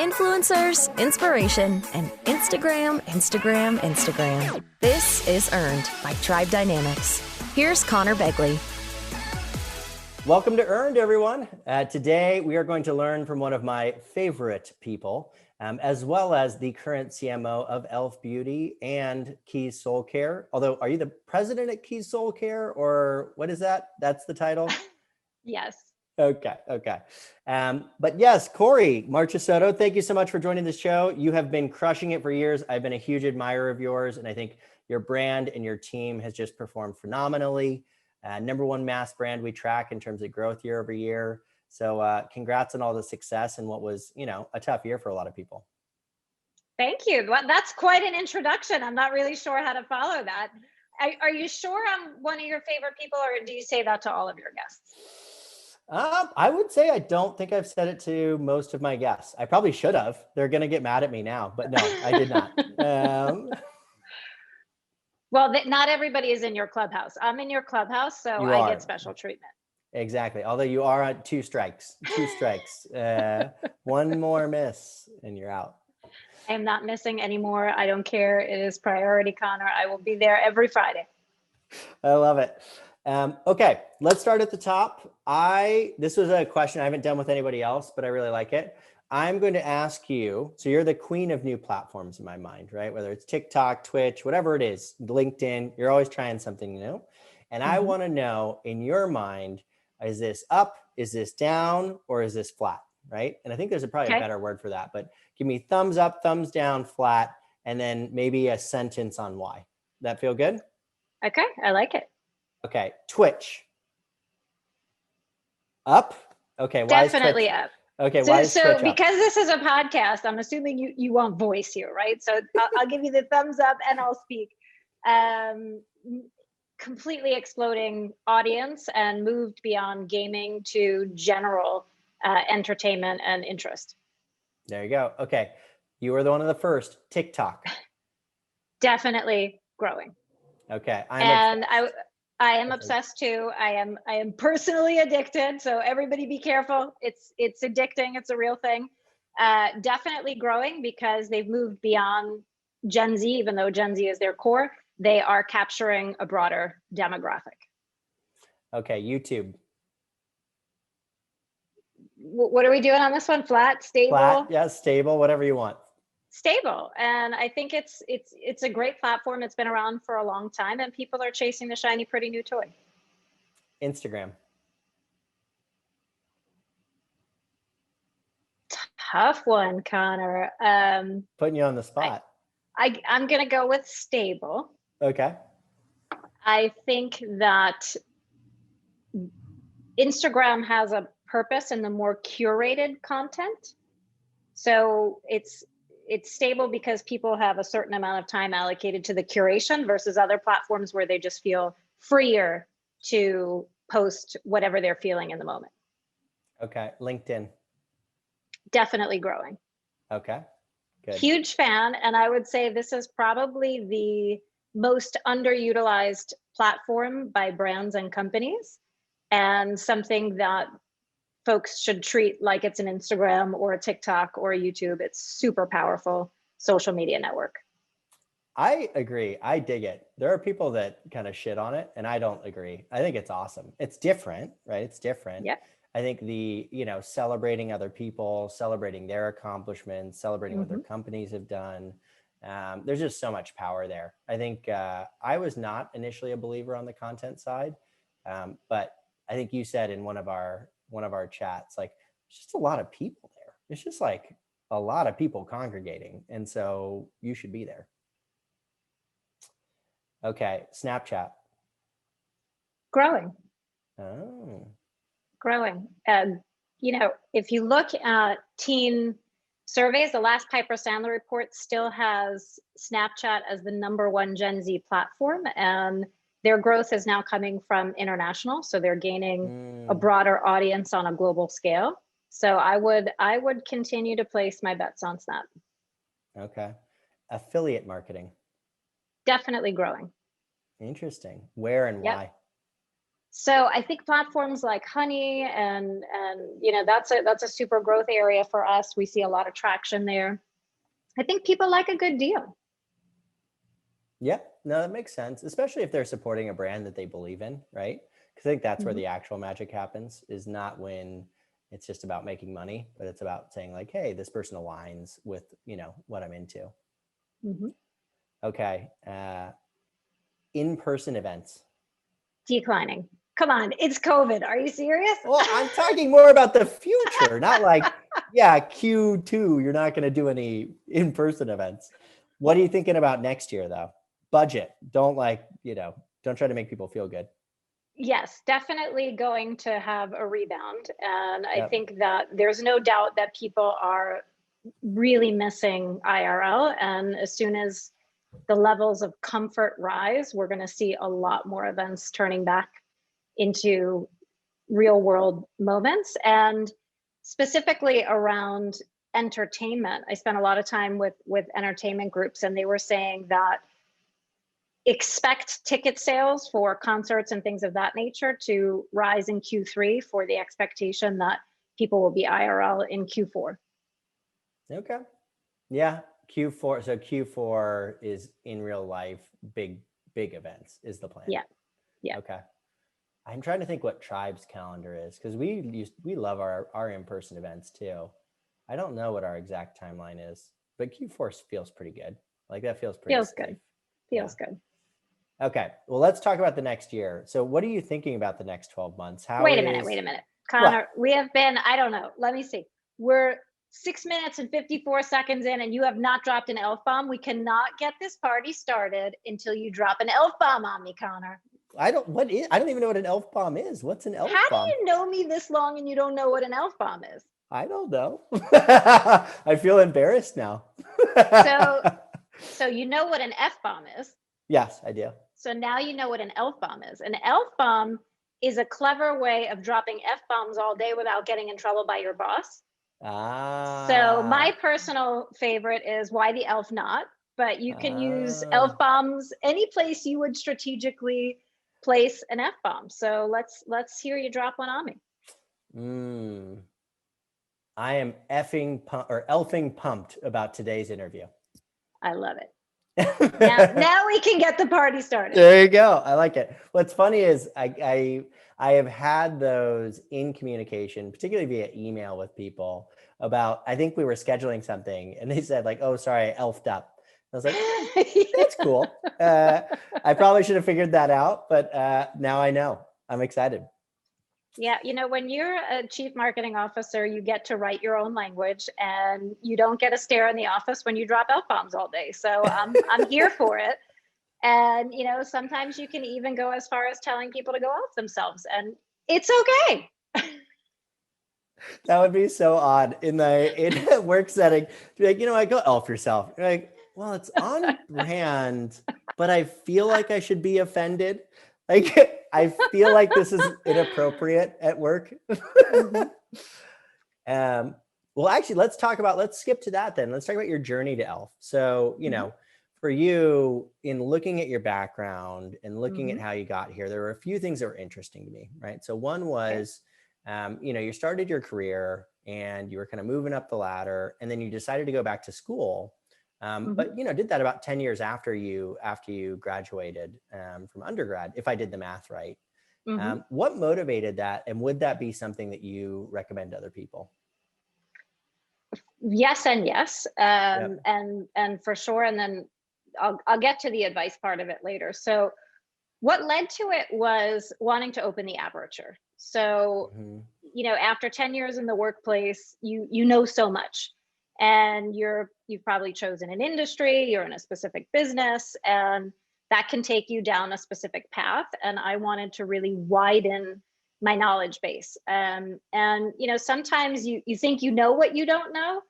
Influencers, inspiration, and Instagram. This is Earned by Tribe Dynamics. Here's Conor Begley. Welcome to Earned, everyone. Today, we are going to learn from one of my favorite people, as well as the current CMO of E.L.F. Beauty and Keys Soulcare. Although, are you the president at Keys Soulcare, or what is that? That's the title? Yes. Okay. But yes, Kory Marchisotto, thank you so much for joining the show. You have been crushing it for years. I've been a huge admirer of yours, and I think your brand and your team has just performed phenomenally. Number one mass brand we track in terms of growth year over year. So congrats on all the success and what was, a tough year for a lot of people. Thank you. Well, that's quite an introduction. I'm not really sure how to follow that. Are you sure I'm one of your favorite people, or do you say that to all of your guests? I would say I don't think I've said it to most of my guests. I probably should have. They're going to get mad at me now, but no, I did not. Well, not everybody is in your clubhouse. I'm in your clubhouse, so I get special treatment. Exactly. Although you are on two strikes. One more miss and you're out. I am not missing anymore. I don't care. It is priority, Conor. I will be there every Friday. I love it. Okay, let's start at the top. This was a question I haven't done with anybody else, but I really like it. I'm going to ask you, so you're the queen of new platforms in my mind, right? Whether it's TikTok, Twitch, whatever it is, LinkedIn, you're always trying something new. And I want to know, in your mind, is this up, is this down, or is this flat, right? And I think there's probably a better word for that, but give me thumbs up, thumbs down, flat, and then maybe a sentence on why. That feel good? Okay, I like it. Okay, Twitch. Up? Okay, why definitely is Twitch? Up. Okay, why is Twitch up? Because this is a podcast, I'm assuming you want voice here, right? So I'll give you the thumbs up and I'll speak. Completely exploding audience and moved beyond gaming to general entertainment and interest. There you go. Okay, you were one of the first. TikTok. Definitely growing. Okay, I am obsessed too. I am personally addicted. So everybody be careful. It's addicting. It's a real thing. Definitely growing because they've moved beyond Gen Z, even though Gen Z is their core. They are capturing a broader demographic. Okay, YouTube. What are we doing on this one? Flat, stable? Flat, yeah, stable, whatever you want. Stable. And I think it's a great platform. It's been around for a long time and people are chasing the shiny, pretty new toy. Instagram. Tough one, Conor. Putting you on the spot. I'm going to go with stable. Okay. I think that Instagram has a purpose in the more curated content. So it's stable because people have a certain amount of time allocated to the curation versus other platforms where they just feel freer to post whatever they're feeling in the moment. Okay. LinkedIn. Definitely growing. Okay. Good. Huge fan. And I would say this is probably the most underutilized platform by brands and companies, and something that folks should treat like it's an Instagram or a TikTok or a YouTube. It's super powerful social media network. I agree. I dig it. There are people that kind of shit on it, and I don't agree. I think it's awesome. It's different, right? It's different. Yeah. I think celebrating other people, celebrating their accomplishments, celebrating what their companies have done. There's just so much power there. I think I was not initially a believer on the content side, but I think you said in one of our chats, like, there's just a lot of people there. It's just like a lot of people congregating, and so you should be there. Okay, Snapchat. Growing. Oh. Growing. If you look at teen surveys, the last Piper Sandler report still has Snapchat as the #1 Gen Z platform, and their growth is now coming from international. So they're gaining a broader audience on a global scale. So I would continue to place my bets on Snap. Okay. Affiliate marketing. Definitely growing. Interesting. Where and why? So I think platforms like Honey and that's a super growth area for us. We see a lot of traction there. I think people like a good deal. Yeah, no, that makes sense, especially if they're supporting a brand that they believe in, right? Because I think that's where the actual magic happens, is not when it's just about making money, but it's about saying like, hey, this person aligns with, what I'm into. Okay. In-person events. Declining. Come on, it's COVID. Are you serious? Well, I'm talking more about the future, not like, yeah, Q2, you're not going to do any in-person events. What are you thinking about next year, though? Budget. Don't don't try to make people feel good. Yes, definitely going to have a rebound. And I think that there's no doubt that people are really missing IRL. And as soon as the levels of comfort rise, we're going to see a lot more events turning back into real world moments. And specifically around entertainment, I spent a lot of time with entertainment groups, and they were saying that expect ticket sales for concerts and things of that nature to rise in Q3 for the expectation that people will be IRL in Q4. Okay. Yeah. Q4. So Q4 is in real life, big events is the plan. Yeah. Okay. I'm trying to think what Tribe's calendar is, because we love our in-person events too. I don't know what our exact timeline is, but Q4 feels pretty good. Like that feels pretty safe. Good. Feels good. Okay. Well, let's talk about the next year. So what are you thinking about the next 12 months? Wait a minute. Conor, we have been, I don't know, let me see. We're 6 minutes and 54 seconds in, and you have not dropped an E.L.F. bomb. We cannot get this party started until you drop an E.L.F. bomb on me, Conor. I don't even know what an E.L.F. bomb is. What's an E.L.F. bomb? How do you know me this long and you don't know what an E.L.F. bomb is? I don't know. I feel embarrassed now. So you know what an F bomb is? Yes, I do. So now you know what an E.L.F. bomb is. An E.L.F. bomb is a clever way of dropping F bombs all day without getting in trouble by your boss. So my personal favorite is why the E.L.F. not, but you can use E.L.F. bombs any place you would strategically place an F bomb. So let's hear you drop one on me. I am elfing pumped about today's interview. I love it. now we can get the party started. There you go. I like it. What's funny is I have had those in communication, particularly via email with people about, I think we were scheduling something and they said like, oh, sorry, I elfed up. I was like, that's cool. I probably should have figured that out, but now I know. I'm excited. Yeah, when you're a chief marketing officer, you get to write your own language, and you don't get a stare in the office when you drop F bombs all day. So I'm here for it. And sometimes you can even go as far as telling people to go off themselves, and it's okay. That would be so odd in a work setting. Be like, I go elf yourself. You're like, well, it's on brand, but I feel like I should be offended. Like, I feel like this is inappropriate at work. Well, actually, let's skip to that then. Let's talk about your journey to E.L.F. So, for you, in looking at your background and looking at how you got here, there were a few things that were interesting to me, right? So one was, you started your career and you were kind of moving up the ladder, and then you decided to go back to school. But did that about 10 years after you graduated from undergrad, if I did the math right. What motivated that, and would that be something that you recommend to other people? Yes and yes, and for sure. And then I'll get to the advice part of it later. So what led to it was wanting to open the aperture. So after 10 years in the workplace, you know so much. And you've probably chosen an industry, you're in a specific business, and that can take you down a specific path. And I wanted to really widen my knowledge base. And sometimes you think you know what you don't know,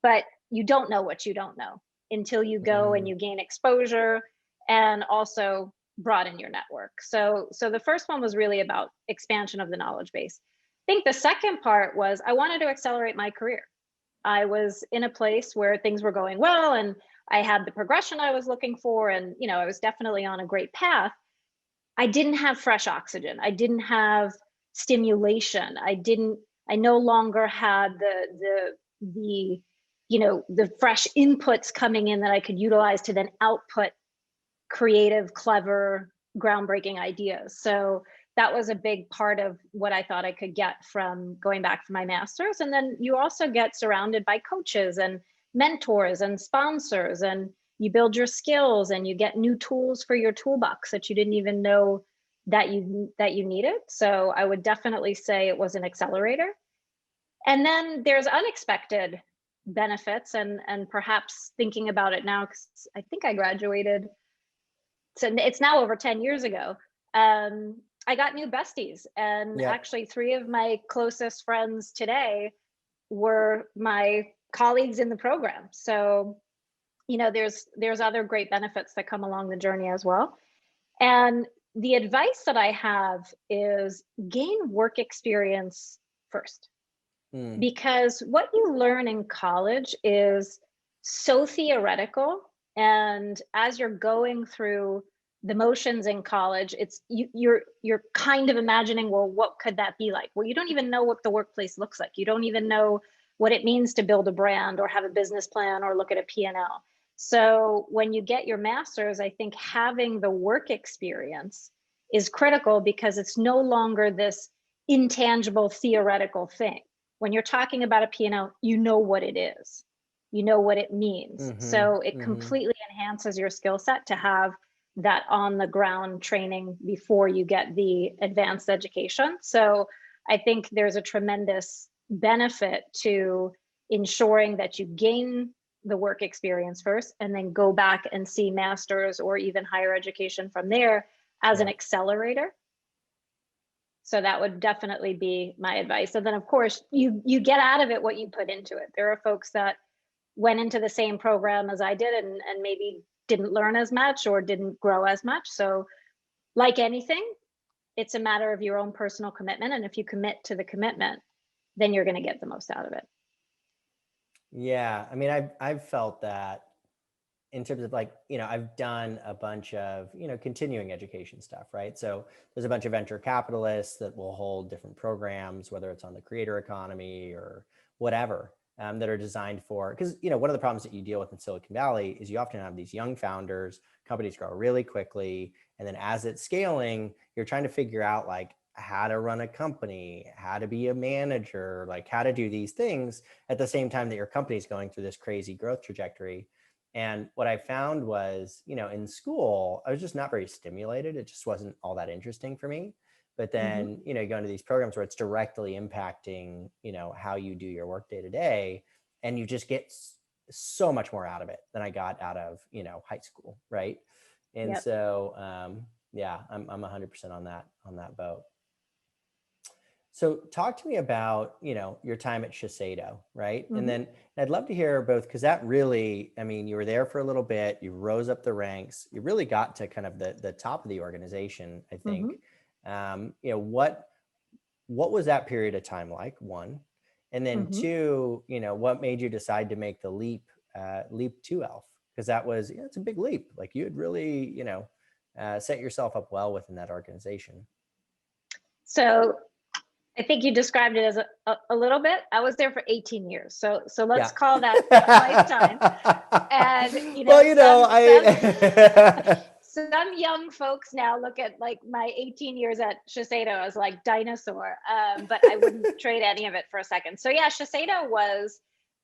but you don't know what you don't know until you go and you gain exposure and also broaden your network. So the first one was really about expansion of the knowledge base. I think the second part was I wanted to accelerate my career. I was in a place where things were going well, and I had the progression I was looking for, and I was definitely on a great path. I didn't have fresh oxygen. I didn't have stimulation. I no longer had the the fresh inputs coming in that I could utilize to then output creative, clever, groundbreaking ideas. So that was a big part of what I thought I could get from going back for my master's. And then you also get surrounded by coaches and mentors and sponsors, and you build your skills and you get new tools for your toolbox that you didn't even know that you needed. So I would definitely say it was an accelerator. And then there's unexpected benefits, and perhaps thinking about it now, because I think I graduated, so it's now over 10 years ago. I got new besties, and actually 3 of my closest friends today were my colleagues in the program. So, there's other great benefits that come along the journey as well. And the advice that I have is gain work experience first. Because what you learn in college is so theoretical, and as you're going through the motions in college, it's you're kind of imagining, well, what could that be like? Well, you don't even know what the workplace looks like. You don't even know what it means to build a brand or have a business plan or look at a P&L. So when you get your master's, I think having the work experience is critical, because it's no longer this intangible theoretical thing. When you're talking about a P&L, you know what it is, you know what it means. So it completely enhances your skill set to have that on the ground training before you get the advanced education. So I think there's a tremendous benefit to ensuring that you gain the work experience first, and then go back and see masters or even higher education from there as an accelerator. So that would definitely be my advice. And then of course you get out of it what you put into it. There are folks that went into the same program as I did and maybe didn't learn as much or didn't grow as much. So like anything, it's a matter of your own personal commitment. And if you commit to the commitment, then you're going to get the most out of it. Yeah. I mean, I've felt that in terms of I've done a bunch of, continuing education stuff, right? So there's a bunch of venture capitalists that will hold different programs, whether it's on the creator economy or whatever, that are designed for, because, one of the problems that you deal with in Silicon Valley is you often have these young founders, companies grow really quickly. And then as it's scaling, you're trying to figure out how to run a company, how to be a manager, how to do these things at the same time that your company's going through this crazy growth trajectory. And what I found was, in school, I was just not very stimulated. It just wasn't all that interesting for me. But then, you go into these programs where it's directly impacting, how you do your work day to day, and you just get so much more out of it than I got out of, high school. Right. And so, yeah, I'm 100% on that boat. So talk to me about, your time at Shiseido, right? And then I'd love to hear both, because that really, I mean, you were there for a little bit, you rose up the ranks, you really got to kind of the top of the organization, I think. What was that period of time like, one? And then two, what made you decide to make the leap to E.L.F? Because that was, it's a big leap. You had really, set yourself up well within that organization. So I think you described it as a little bit. I was there for 18 years. So let's call that lifetime. And, some young folks now look at my 18 years at Shiseido as dinosaur, but I wouldn't trade any of it for a second. So yeah, Shiseido was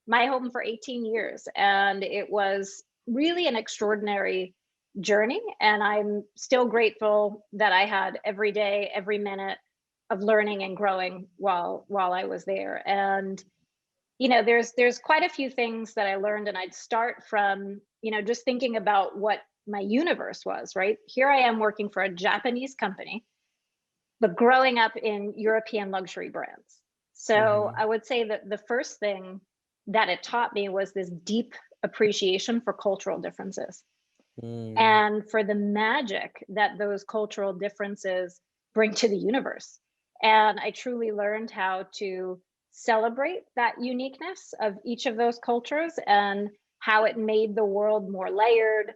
my home for 18 years, and it was really an extraordinary journey. And I'm still grateful that I had every day, every minute of learning and growing while I was there. And there's quite a few things that I learned, and I'd start from just thinking about what my universe was. Right here I am working for a Japanese company, but growing up in European luxury brands. So I would say that the first thing that it taught me was this deep appreciation for cultural differences and for the magic that those cultural differences bring to the universe. And I truly learned how to celebrate that uniqueness of each of those cultures and how it made the world more layered,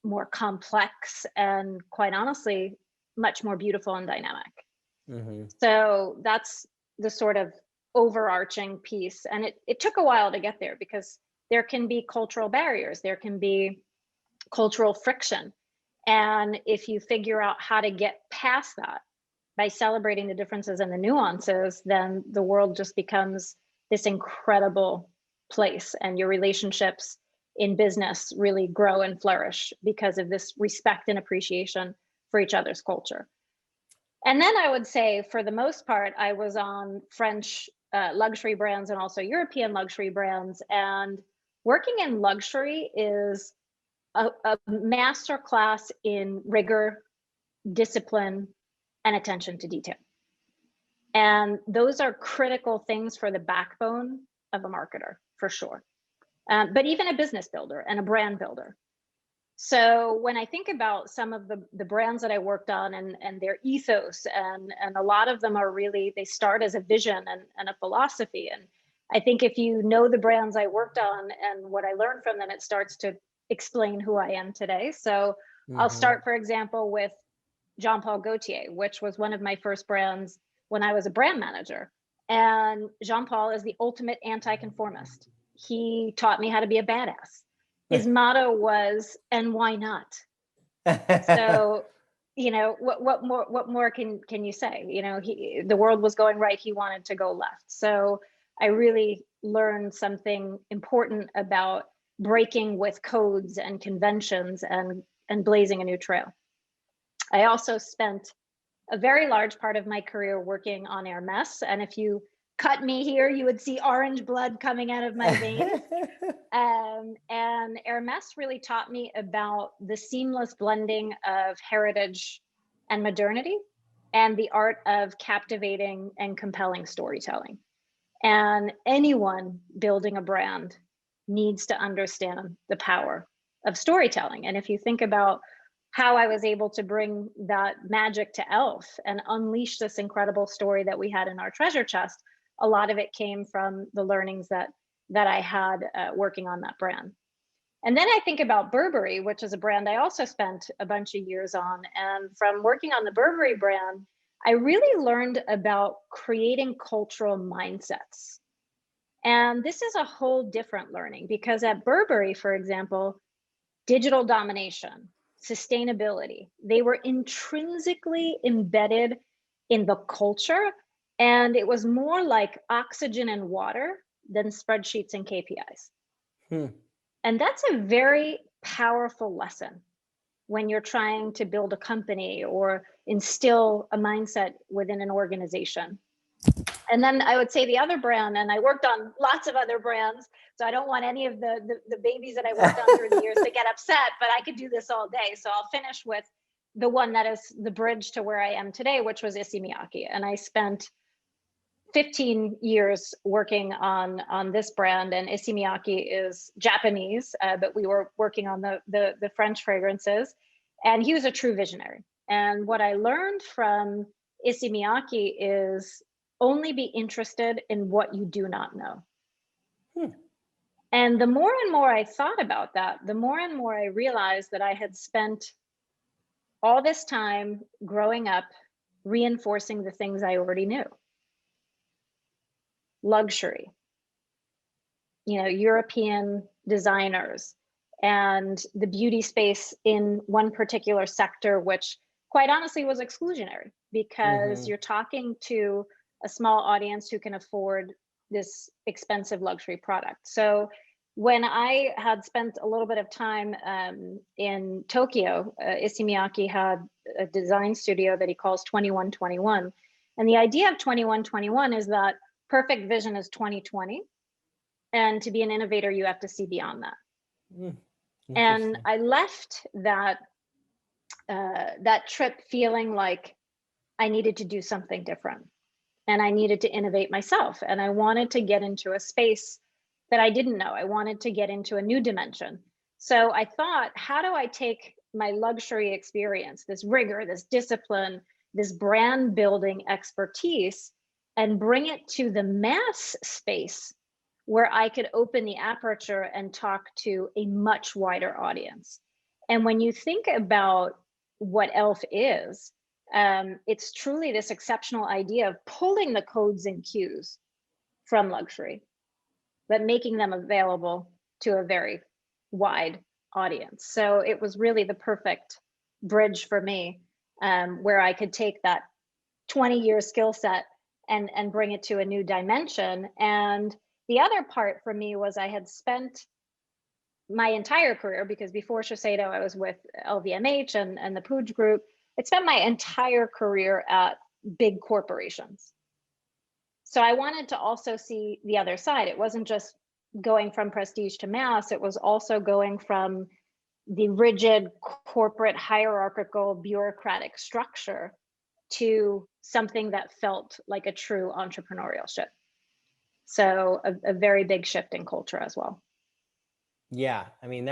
more complex, and quite honestly, much more beautiful and dynamic. Mm-hmm. So that's the sort of overarching piece. And it took a while to get there because there can be cultural barriers, there can be cultural friction. And if you figure out how to get past that by celebrating the differences and the nuances, then the world just becomes this incredible place, and your relationships in business really grow and flourish because of this respect and appreciation for each other's culture. And then I would say, for the most part, I was on French luxury brands and also European luxury brands. And working in luxury is a masterclass in rigor, discipline, and attention to detail. And those are critical things for the backbone of a marketer, for sure. But even a business builder and a brand builder. So when I think about some of the brands that I worked on and their ethos, and a lot of them are really, they start as a vision and a philosophy. And I think if you know the brands I worked on and what I learned from them, it starts to explain who I am today. So I'll start, for example, with Jean Paul Gaultier, which was one of my first brands when I was a brand manager. And Jean Paul is the ultimate anti-conformist. He taught me how to be a badass. His motto was, and why not? So, you know, what more can you say? You know, the world was going right, he wanted to go left. So I really learned something important about breaking with codes and conventions and blazing a new trail. I also spent a very large part of my career working on Hermes. And if you cut me here, you would see orange blood coming out of my veins. And Hermes really taught me about the seamless blending of heritage and modernity, and the art of captivating and compelling storytelling. And anyone building a brand needs to understand the power of storytelling. And if you think about how I was able to bring that magic to E.L.F. and unleash this incredible story that we had in our treasure chest, a lot of it came from the learnings that I had working on that brand. And then I think about Burberry, which is a brand I also spent a bunch of years on. And from working on the Burberry brand, I really learned about creating cultural mindsets. And this is a whole different learning, because at Burberry, for example, digital domination, sustainability, they were intrinsically embedded in the culture. And it was more like oxygen and water than spreadsheets and KPIs. And that's a very powerful lesson when you're trying to build a company or instill a mindset within an organization. And then I would say the other brand, and I worked on lots of other brands, so I don't want any of the babies that I worked on through the years to get upset, but I could do this all day. So I'll finish with the one that is the bridge to where I am today, which was Issey Miyake. And I spent 15 years working on this brand, and Issey Miyake is Japanese, but we were working on the French fragrances, and he was a true visionary. And what I learned from Issey Miyake is only be interested in what you do not know. And the more and more I thought about that, the more and more I realized that I had spent all this time growing up reinforcing the things I already knew. Luxury, you know, European designers, and the beauty space in one particular sector, which quite honestly was exclusionary, because you're talking to a small audience who can afford this expensive luxury product. So when I had spent a little bit of time in Tokyo, Issey Miyake had a design studio that he calls 2121. And the idea of 2121 is that perfect vision is 2020. And to be an innovator, you have to see beyond that. And I left that trip feeling like I needed to do something different, and I needed to innovate myself. And I wanted to get into a space that I didn't know. I wanted to get into a new dimension. So I thought, how do I take my luxury experience, this rigor, this discipline, this brand building expertise, and bring it to the mass space where I could open the aperture and talk to a much wider audience. And when you think about what E.L.F. is, it's truly this exceptional idea of pulling the codes and cues from luxury, but making them available to a very wide audience. So it was really the perfect bridge for me, where I could take that 20-year skill set and bring it to a new dimension. And the other part for me was I had spent my entire career, because before Shiseido, I was with LVMH and the Puig Group. I spent my entire career at big corporations. So I wanted to also see the other side. It wasn't just going from prestige to mass, it was also going from the rigid corporate hierarchical bureaucratic structure to something that felt like a true entrepreneurial shift. So a very big shift in culture as well. Yeah, I mean,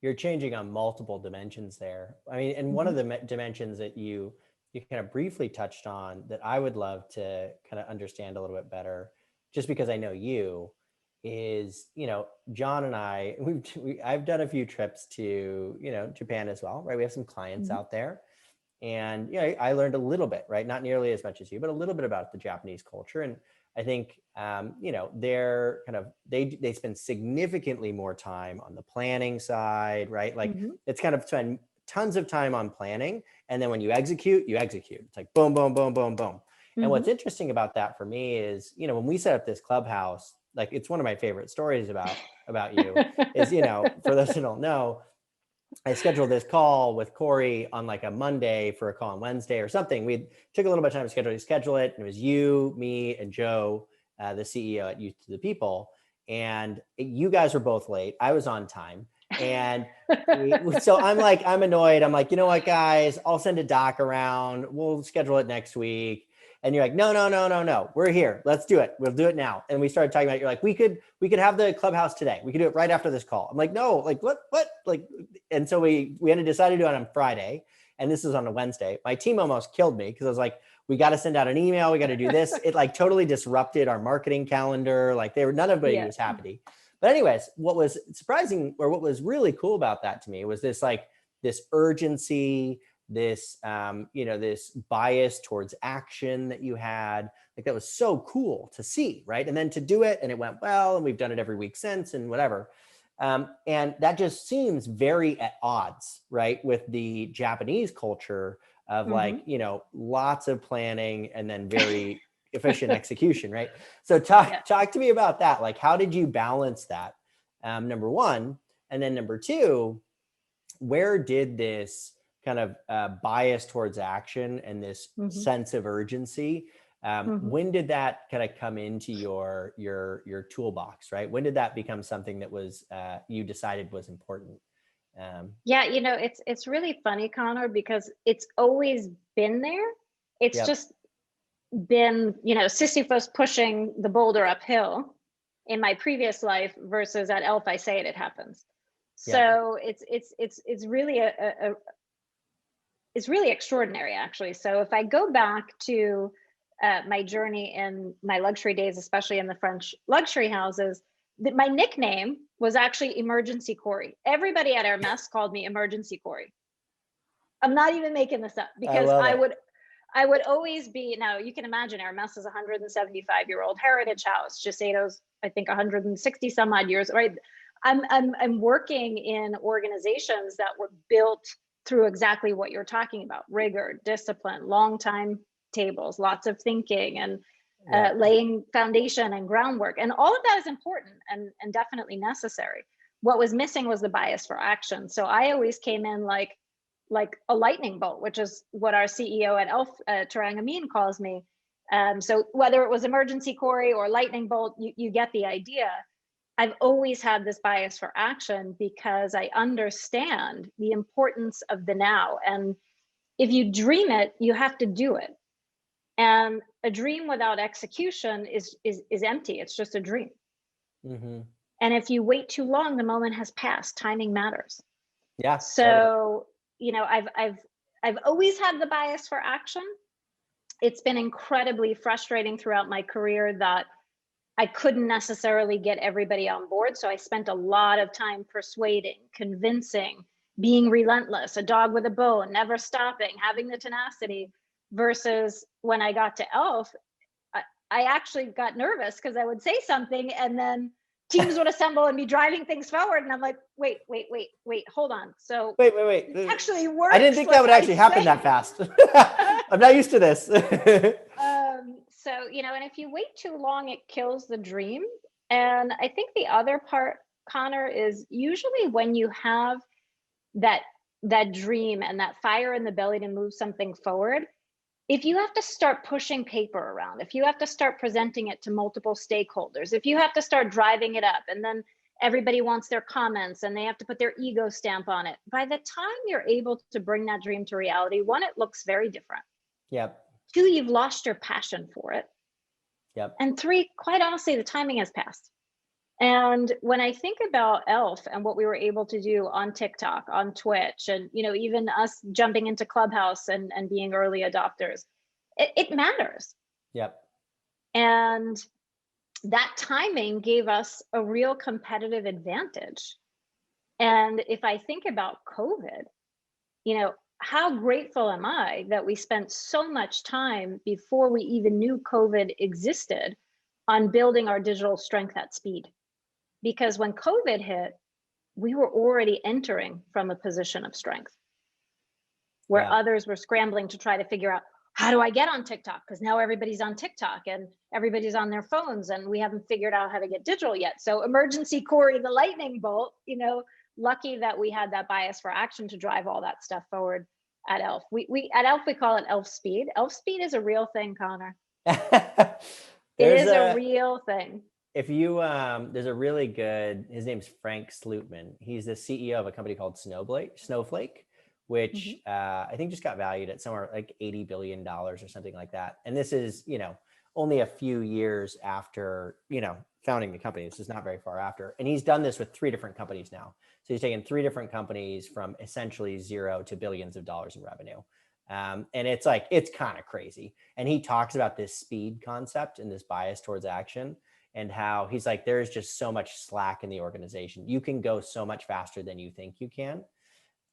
you're changing on multiple dimensions there. I mean, and one of the dimensions that you kind of briefly touched on that I would love to kind of understand a little bit better, just because I know you, is, John and I, I've done a few trips to, Japan as well, right? We have some clients out there. And, I learned a little bit, right? Not nearly as much as you, but a little bit about the Japanese culture. And I think, they're kind of, they spend significantly more time on the planning side, right? Like it's kind of spend tons of time on planning. And then when you execute, it's like boom, boom, boom, boom, boom. And what's interesting about that for me is, when we set up this clubhouse, like it's one of my favorite stories about you is, for those who don't know, I scheduled this call with Kory on like a Monday for a call on Wednesday or something. We took a little bit of time to schedule it. And it was you, me, and Joe, the CEO at Youth to the People. And you guys were both late. I was on time. And so I'm annoyed. I'm like, you know what, guys, I'll send a doc around. We'll schedule it next week. And you're like, no, we're here. Let's do it. We'll do it now. And we started talking about, you're like, we could have the clubhouse today. We could do it right after this call. I'm like, no, like what? Like, and so we had to decide to do it on Friday. And this is on a Wednesday. My team almost killed me because I was like, we got to send out an email. We got to do this. It like totally disrupted our marketing calendar. Like none of anybody was happy. But anyways, what was surprising, or what was really cool about that to me, was this urgency, this this bias towards action that you had. Like that was so cool to see, right? And then to do it, and it went well, and we've done it every week since, and whatever. And that just seems very at odds, right, with the Japanese culture of like, lots of planning and then very efficient execution, right? So talk to me about that. Like, how did you balance that? Number one, and then number two, where did this kind of bias towards action and this sense of urgency, when did that kind of come into your toolbox, right? When did that become something that was you decided was important? Yeah, it's really funny, Conor, because it's always been there. It's just been, Sisyphus pushing the boulder uphill in my previous life versus at E.L.F. I say it happens. So it's really it's really extraordinary, actually. So if I go back to my journey in my luxury days, especially in the French luxury houses, my nickname was actually Emergency Kory. Everybody at Hermes called me Emergency Kory. I'm not even making this up, because I would always be, now you can imagine Hermes is a 175-year-old heritage house. Shiseido's, I think, 160 some odd years, right? I'm working in organizations that were built through exactly what you're talking about: rigor, discipline, long time tables, lots of thinking, and laying foundation and groundwork. And all of that is important and definitely necessary. What was missing was the bias for action. So I always came in like a lightning bolt, which is what our CEO at E.L.F, Tarang Amin, calls me. So whether it was Emergency Kory or lightning bolt, you get the idea. I've always had this bias for action because I understand the importance of the now. And if you dream it, you have to do it. And a dream without execution is empty. It's just a dream. And if you wait too long, the moment has passed. Timing matters. Yeah. So, I've always had the bias for action. It's been incredibly frustrating throughout my career that I couldn't necessarily get everybody on board. So I spent a lot of time persuading, convincing, being relentless, a dog with a bone, never stopping, having the tenacity, versus when I got to E.L.F., I actually got nervous because I would say something and then teams would assemble and be driving things forward. And I'm like, wait, hold on. So wait. it actually works. I didn't think that would actually happen that fast. I'm not used to this. So, and if you wait too long, it kills the dream. And I think the other part, Conor, is usually when you have that dream and that fire in the belly to move something forward, if you have to start pushing paper around, if you have to start presenting it to multiple stakeholders, if you have to start driving it up, and then everybody wants their comments and they have to put their ego stamp on it, by the time you're able to bring that dream to reality, one, it looks very different. Yep. Two, you've lost your passion for it. Yep. And three, quite honestly, the timing has passed. And when I think about E.L.F. and what we were able to do on TikTok, on Twitch, and even us jumping into Clubhouse and being early adopters, it matters. Yep. And that timing gave us a real competitive advantage. And if I think about COVID, how grateful am I that we spent so much time before we even knew COVID existed on building our digital strength at speed? Because when COVID hit, we were already entering from a position of strength where others were scrambling to try to figure out, how do I get on TikTok? Because now everybody's on TikTok and everybody's on their phones and we haven't figured out how to get digital yet. So emergency Kory, the lightning bolt, lucky that we had that bias for action to drive all that stuff forward at E.L.F. We at E.L.F. we call it E.L.F. speed. E.L.F. speed is a real thing, Conor. It is a real thing. If you, there's a really good, his name's Frank Slootman. He's the CEO of a company called Snowflake, which I think just got valued at somewhere like $80 billion or something like that. And this is, only a few years after, founding the company. This is not very far after. And he's done this with 3 different companies now. So he's taken 3 different companies from essentially zero to billions of dollars in revenue. And it's kind of crazy. And he talks about this speed concept and this bias towards action, and how he's like, there's just so much slack in the organization. You can go so much faster than you think you can.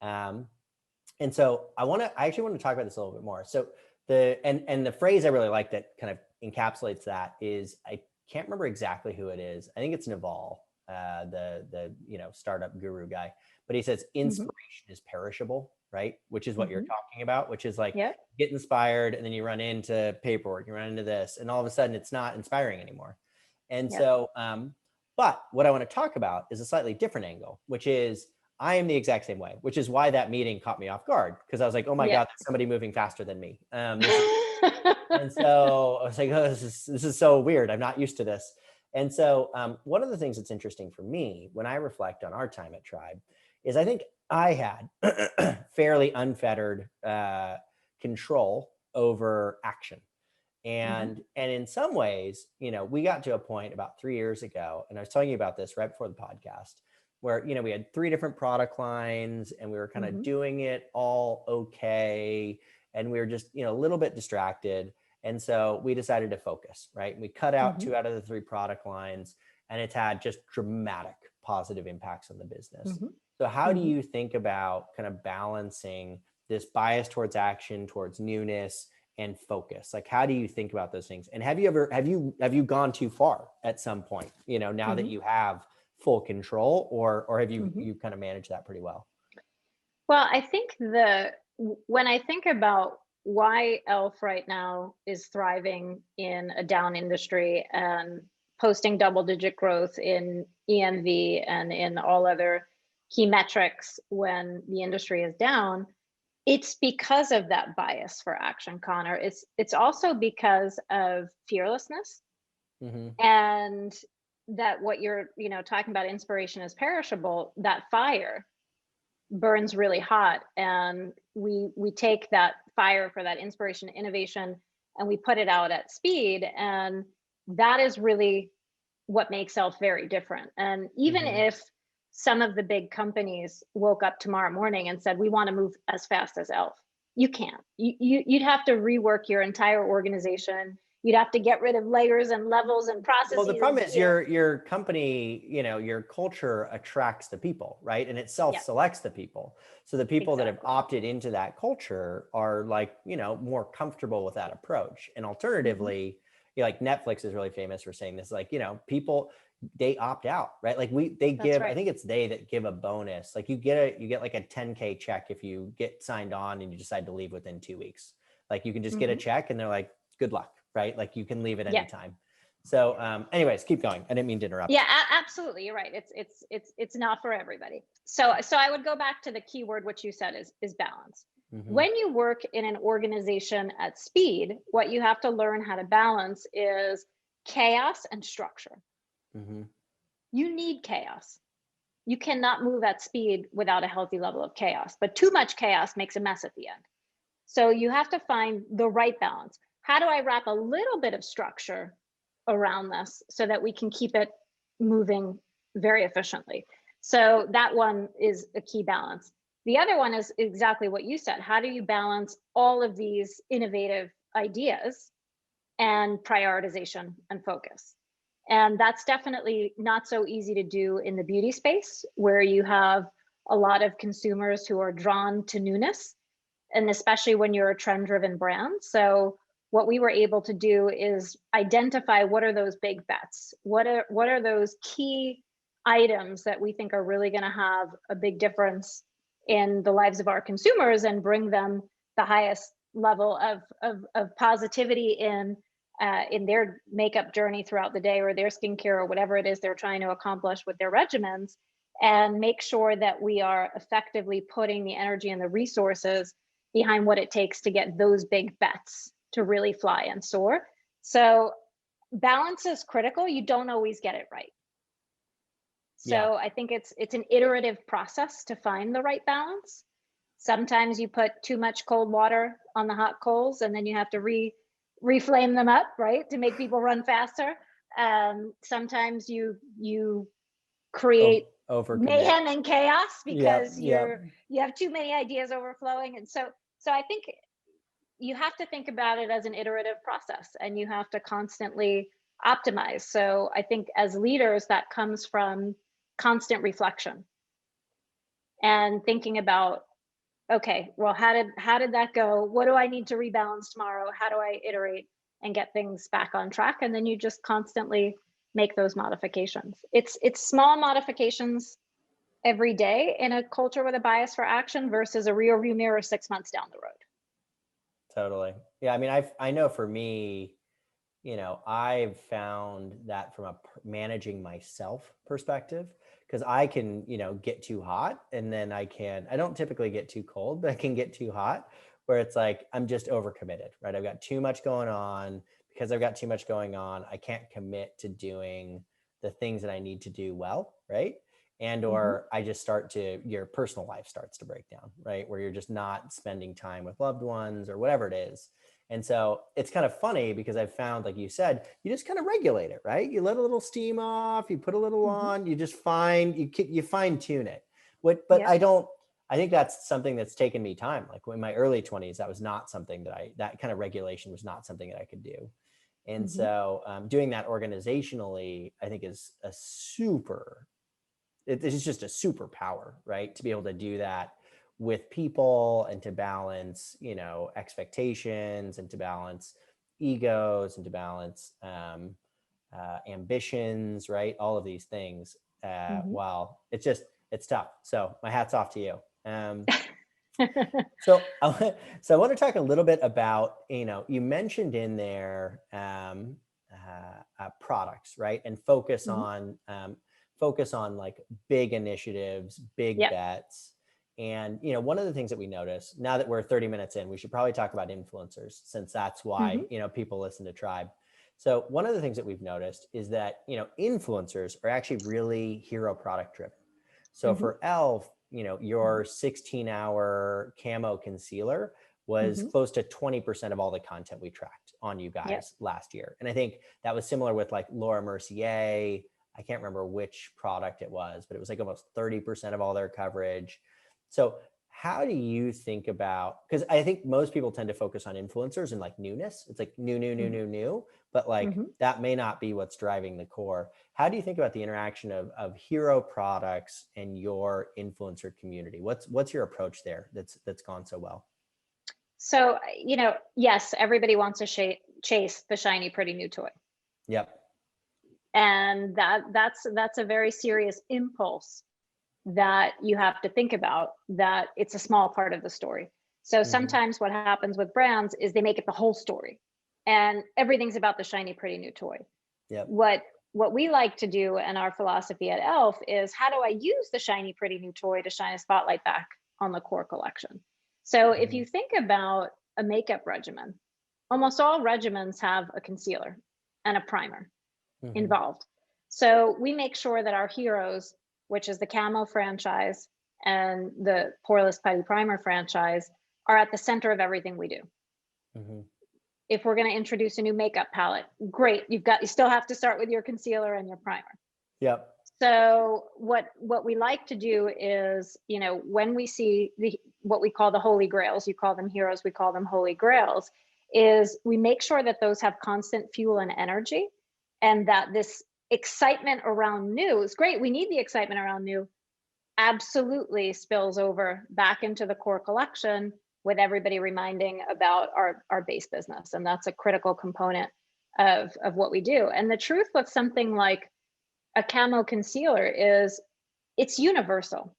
And so I actually want to talk about this a little bit more. So the phrase I really like that kind of encapsulates that is, I can't remember exactly who it is. I think it's Naval, the startup guru guy, but he says inspiration is perishable, right? Which is what you're talking about, which is like, get inspired and then you run into paperwork, you run into this, and all of a sudden it's not inspiring anymore. And so, but what I want to talk about is a slightly different angle, which is I am the exact same way, which is why that meeting caught me off guard, because I was like, oh my God, there's somebody moving faster than me. And so I was like, oh, this is so weird. I'm not used to this. And so one of the things that's interesting for me when I reflect on our time at Tribe is I think I had fairly unfettered control over action. And in some ways, we got to a point about 3 years ago, and I was telling you about this right before the podcast, where, we had 3 different product lines and we were kind of doing it all okay. And we were just, a little bit distracted. And so we decided to focus, right? We cut out 2 out of the 3 product lines, and it's had just dramatic positive impacts on the business. So how do you think about kind of balancing this bias towards action, towards newness, and focus? Like, how do you think about those things? And have you gone too far at some point, now that you have full control, or have you kind of managed that pretty well? Well, I think when I think about why E.L.F. right now is thriving in a down industry and posting double-digit growth in EMV and in all other key metrics when the industry is down, it's because of that bias for action, Conor. It's also because of fearlessness, and that what you're talking about, inspiration is perishable. That fire burns really hot, and we take that fire for that inspiration, innovation, and we put it out at speed, and that is really what makes E.L.F. very different. And even if some of the big companies woke up tomorrow morning and said, we want to move as fast as E.L.F., you can't. You'd have to rework your entire organization. you'd have to get rid of layers and levels and processes. Well, the problem is your company, your culture attracts the people, right? And it self-selects the people. So the people that have opted into that culture are like, more comfortable with that approach. And alternatively, like Netflix is really famous for saying this, like, people, they opt out, right? Like they give, I think it's they that give a bonus. Like you get like a 10K check if you get signed on and you decide to leave within 2 weeks. Like you can just get a check and they're like, good luck, right? Like you can leave at any time. So anyways, keep going. I didn't mean to interrupt. Yeah, absolutely. You're right. It's not for everybody. So I would go back to the key word, which you said is balance. When you work in an organization at speed, what you have to learn how to balance is chaos and structure. You need chaos. You cannot move at speed without a healthy level of chaos, but too much chaos makes a mess at the end. So you have to find the right balance. How do I wrap a little bit of structure around this so that we can keep it moving very efficiently? So that one is a key balance. The other one is exactly what you said. How do you balance all of these innovative ideas and prioritization and focus? And that's definitely not so easy to do in the beauty space, where you have a lot of consumers who are drawn to newness, and especially when you're a trend-driven brand. So what we were able to do is identify what are those big bets, what are those key items that we think are really going to have a big difference in the lives of our consumers and bring them the highest level of positivity in their makeup journey throughout the day, or their skincare, or whatever it is they're trying to accomplish with their regimens, and make sure that we are effectively putting the energy and the resources behind what it takes to get those big bets to really fly and soar. So balance is critical. You don't always get it right. So I think it's an iterative process to find the right balance. Sometimes you put too much cold water on the hot coals and then you have to reflame them up, right, to make people run faster. Sometimes you create mayhem and chaos because you have too many ideas overflowing. And so I think you have to think about it as an iterative process, and you have to constantly optimize. So I think as leaders, that comes from constant reflection and thinking about, okay, well, how did that go? What do I need to rebalance tomorrow? How do I iterate and get things back on track? And then you just constantly make those modifications. It's small modifications every day in a culture with a bias for action versus a rear view mirror 6 months down the road. Totally. Yeah. I mean, I know for me, I've found that from a managing myself perspective, because I can, get too hot, and then I don't typically get too cold, but I can get too hot, where it's like, I'm just overcommitted, right? I've got too much going on. Because I've got too much going on, I can't commit to doing the things that I need to do well, right? And or I just your personal life starts to break down, right? Where you're just not spending time with loved ones or whatever it is. And so it's kind of funny because I've found, like you said, you just kind of regulate it, right? You let a little steam off, you put a little on, you just you fine tune it. But I think that's something that's taken me time. Like in my early 20s, that was not something that kind of regulation was not something that I could do. And so doing that organizationally, I think is it's just a superpower, right? To be able to do that with people and to balance, expectations, and to balance egos, and to balance ambitions, right? All of these things. Wow. It's tough. So my hat's off to you. So I want to talk a little bit about, you mentioned in there products, right? And focus on like big initiatives, big bets. And, one of the things that we notice now that we're 30 minutes in, we should probably talk about influencers, since that's why, people listen to Tribe. So one of the things that we've noticed is that, influencers are actually really hero product driven. So for E.L.F., your 16-hour camo concealer was close to 20% of all the content we tracked on you guys last year. And I think that was similar with like Laura Mercier. I can't remember which product it was, but it was like almost 30% of all their coverage. So how do you think about, because I think most people tend to focus on influencers and like newness. It's like new, but like that may not be what's driving the core. How do you think about the interaction of hero products and your influencer community? What's your approach there that's gone so well? So, yes, everybody wants to chase the shiny, pretty new toy. Yep. And that's a very serious impulse that you have to think about, that it's a small part of the story. So sometimes what happens with brands is they make it the whole story and everything's about the shiny, pretty new toy. Yep. What we like to do, and our philosophy at E.L.F. is, how do I use the shiny, pretty new toy to shine a spotlight back on the core collection? So if you think about a makeup regimen, almost all regimens have a concealer and a primer involved. So we make sure that our heroes, which is the Camo franchise and the Poreless Putty Primer franchise, are at the center of everything we do. If we're going to introduce a new makeup palette, great, you still have to start with your concealer and your primer. Yep. So what we like to do is, when we see what we call the holy grails, you call them heroes, we call them holy grails, is we make sure that those have constant fuel and energy, and that this excitement around new is great. We need the excitement around new, absolutely spills over back into the core collection, with everybody reminding about our base business. And that's a critical component of what we do. And the truth with something like a camo concealer is it's universal.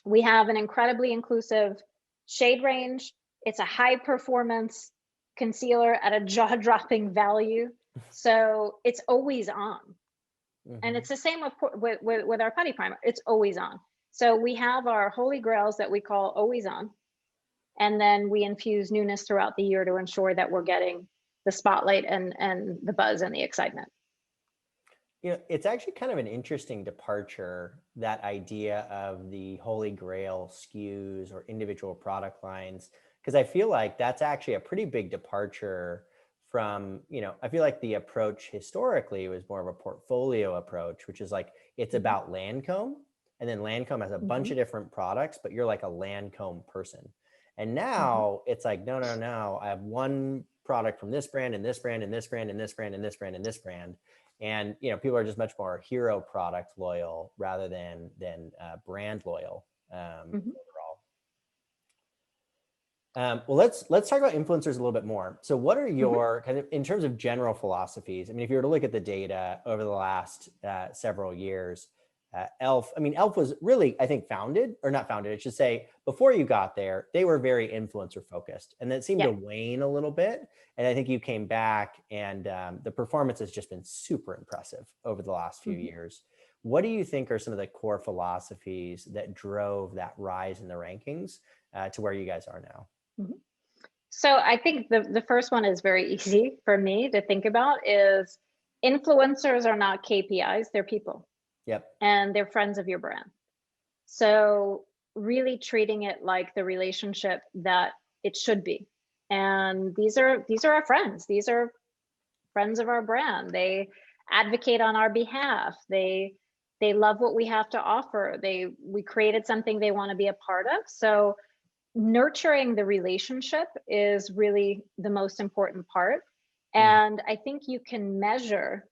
We have an incredibly inclusive shade range. It's a high performance concealer at a jaw-dropping value. So it's always on. And it's the same with our putty primer. It's always on. So we have our holy grails that we call always on. And then we infuse newness throughout the year to ensure that we're getting the spotlight and the buzz and the excitement. It's actually kind of an interesting departure, that idea of the holy grail SKUs or individual product lines, because I feel like that's actually a pretty big departure from, I feel like the approach historically was more of a portfolio approach, which is like, it's about Lancome, and then Lancome has a bunch of different products, but you're like a Lancome person. And now it's like, no, I have one product from this brand and this brand and this brand and this brand and this brand and this brand. And, people are just much more hero product loyal rather than brand loyal overall. Well, let's talk about influencers a little bit more. So what are your kind of, in terms of general philosophies? I mean, if you were to look at the data over the last several years, E.L.F., E.L.F. was really, I think, founded, or not founded, I should say, before you got there, they were very influencer focused, and that seemed to wane a little bit. And I think you came back, and the performance has just been super impressive over the last few years. What do you think are some of the core philosophies that drove that rise in the rankings to where you guys are now? So I think the first one is very easy for me to think about, is influencers are not KPIs, they're people. Yep. And they're friends of your brand. So really treating it like the relationship that it should be. And these are our friends. These are friends of our brand. They advocate on our behalf. They love what we have to offer. We created something they want to be a part of. So nurturing the relationship is really the most important part. And I think you can measure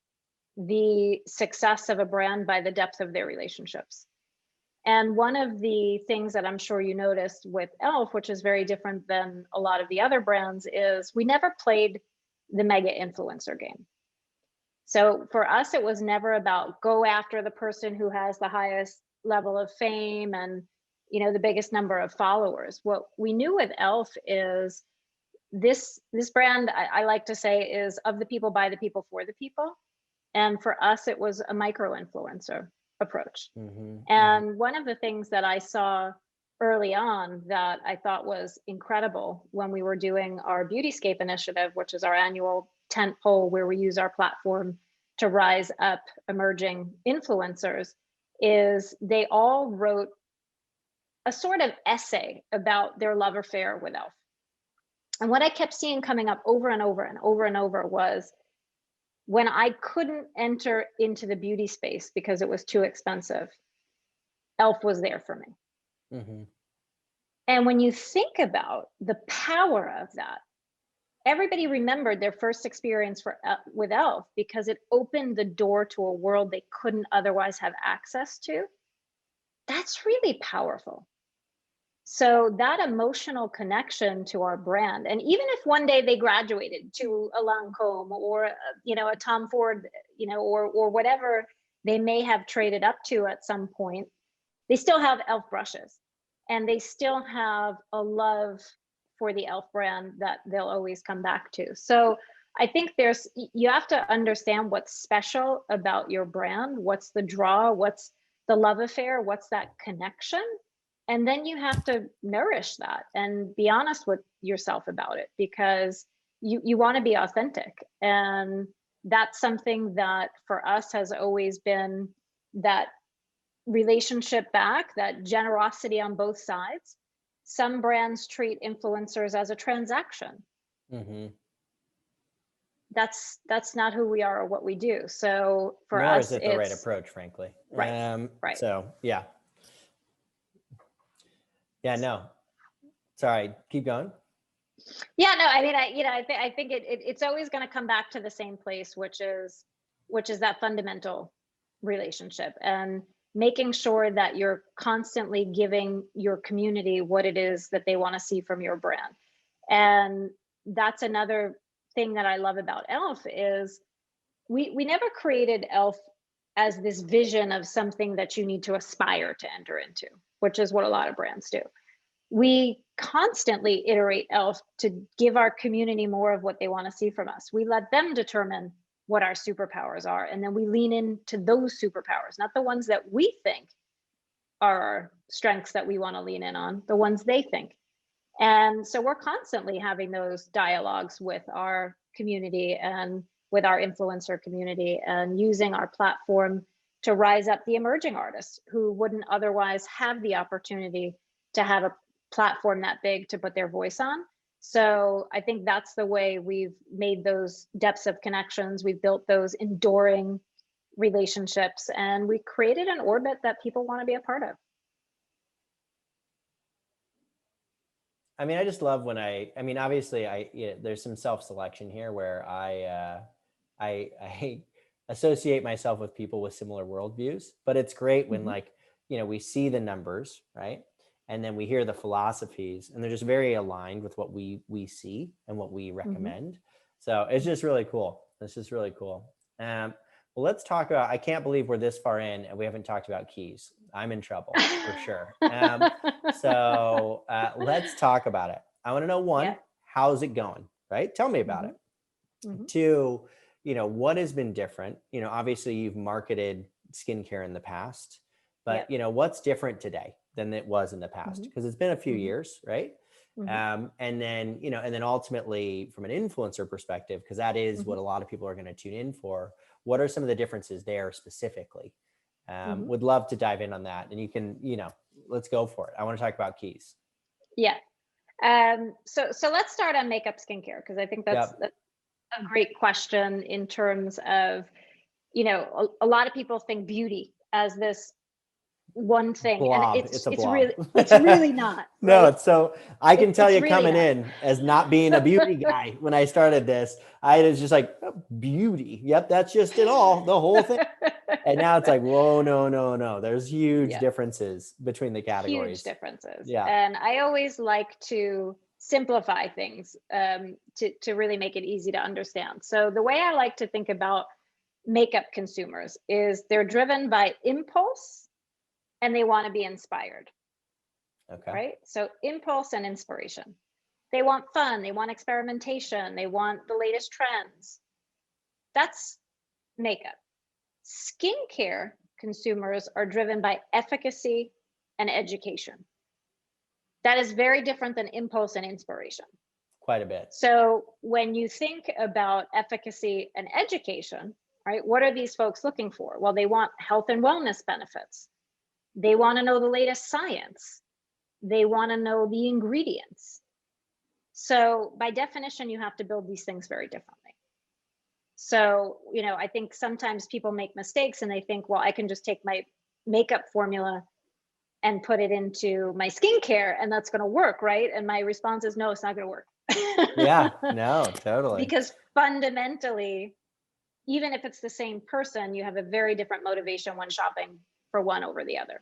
the success of a brand by the depth of their relationships. And one of the things that I'm sure you noticed with E.L.F., which is very different than a lot of the other brands, is we never played the mega influencer game. So for us, it was never about go after the person who has the highest level of fame and the biggest number of followers. What we knew with E.L.F. is this brand, I like to say, is of the people, by the people, for the people. And for us, it was a micro-influencer approach. And one of the things that I saw early on that I thought was incredible when we were doing our Beautyscape Initiative, which is our annual tent pole where we use our platform to rise up emerging influencers, is they all wrote a sort of essay about their love affair with E.L.F. And what I kept seeing coming up over and over and over and over was, when I couldn't enter into the beauty space because it was too expensive, E.L.F. was there for me. And when you think about the power of that, everybody remembered their first experience with E.L.F. because it opened the door to a world they couldn't otherwise have access to. That's really powerful. So that emotional connection to our brand, and even if one day they graduated to a Lancome or a Tom Ford, or whatever they may have traded up to at some point, they still have E.L.F. brushes, and they still have a love for the E.L.F. brand that they'll always come back to. So I think you have to understand what's special about your brand, what's the draw, what's the love affair, what's that connection. And then you have to nourish that and be honest with yourself about it, because you want to be authentic. And that's something that for us has always been that relationship back, that generosity on both sides. Some brands treat influencers as a transaction. Mm-hmm. That's not who we are or what we do. So for Nor us, is it the right approach, frankly. Right. So yeah. Yeah, no. Sorry, keep going. Yeah, no, I mean, I think it's always going to come back to the same place, which is that fundamental relationship, and making sure that you're constantly giving your community what it is that they want to see from your brand. And that's another thing that I love about E.L.F. is we never created E.L.F. as this vision of something that you need to aspire to enter into, which is what a lot of brands do. We constantly iterate E.L.F. to give our community more of what they want to see from us. We let them determine what our superpowers are, and then we lean into those superpowers, not the ones that we think are our strengths that we want to lean in on, the ones they think. And so we're constantly having those dialogues with our community and with our influencer community, and using our platform to rise up the emerging artists who wouldn't otherwise have the opportunity to have a platform that big to put their voice on. So I think that's the way we've made those depths of connections. We've built those enduring relationships, and we created an orbit that people want to be a part of. I mean, I just love when obviously there's some self-selection here where I associate myself with people with similar worldviews, but it's great when we see the numbers, right? And then we hear the philosophies, and they're just very aligned with what we see and what we recommend. So it's just really cool. It's just really cool. Well, let's talk about, I can't believe we're this far in and we haven't talked about Keys. I'm in trouble for sure. So let's talk about it. I want to know, one, how's it going, right? Tell me about it. Two, what has been different? Obviously you've marketed skincare in the past, but what's different today than it was in the past? Because it's been a few years, right? And then ultimately from an influencer perspective, because that is what a lot of people are going to tune in for, what are some of the differences there specifically? Would love to dive in on that, and you can, let's go for it. I want to talk about Keys. Yeah. So let's start on makeup skincare, because I think that's a great question in terms of, a lot of people think beauty as this one thing, blob. And it's a blob. it's really not. No, right? it's so I can tell you, really coming not. in as not being a beauty guy when I started this, I was just like, oh, beauty. Yep, that's just it all, the whole thing. And now it's like, whoa, no. There's huge differences between the categories. Huge differences. Yeah. And I always like to simplify things to really make it easy to understand. So the way I like to think about makeup consumers is they're driven by impulse, and they want to be inspired. Okay. Right? So impulse and inspiration. They want fun, they want experimentation, they want the latest trends. That's makeup. Skincare consumers are driven by efficacy and education. That is very different than impulse and inspiration. Quite a bit. So when you think about efficacy and education, right, what are these folks looking for? Well, they want health and wellness benefits. They want to know the latest science. They want to know the ingredients. So by definition, you have to build these things very differently. So, I think sometimes people make mistakes and they think, well, I can just take my makeup formula and put it into my skincare and that's going to work, right? And my response is, no, it's not going to work. Yeah, no, totally. Because fundamentally, even if it's the same person, you have a very different motivation when shopping for one over the other.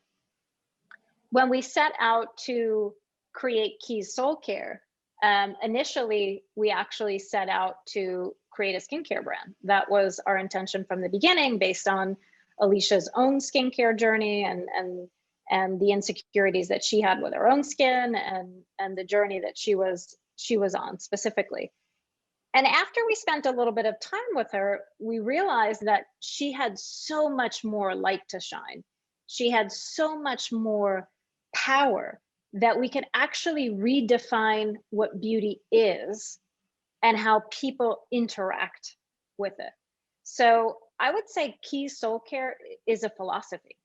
When we set out to create Keys Soulcare, initially, we actually set out to create a skincare brand. That was our intention from the beginning, based on Alicia's own skincare journey and the insecurities that she had with her own skin and the journey that she was on specifically. And after we spent a little bit of time with her, we realized that she had so much more light to shine. She had so much more power that we could actually redefine what beauty is and how people interact with it. So I would say Keys Soulcare is a philosophy.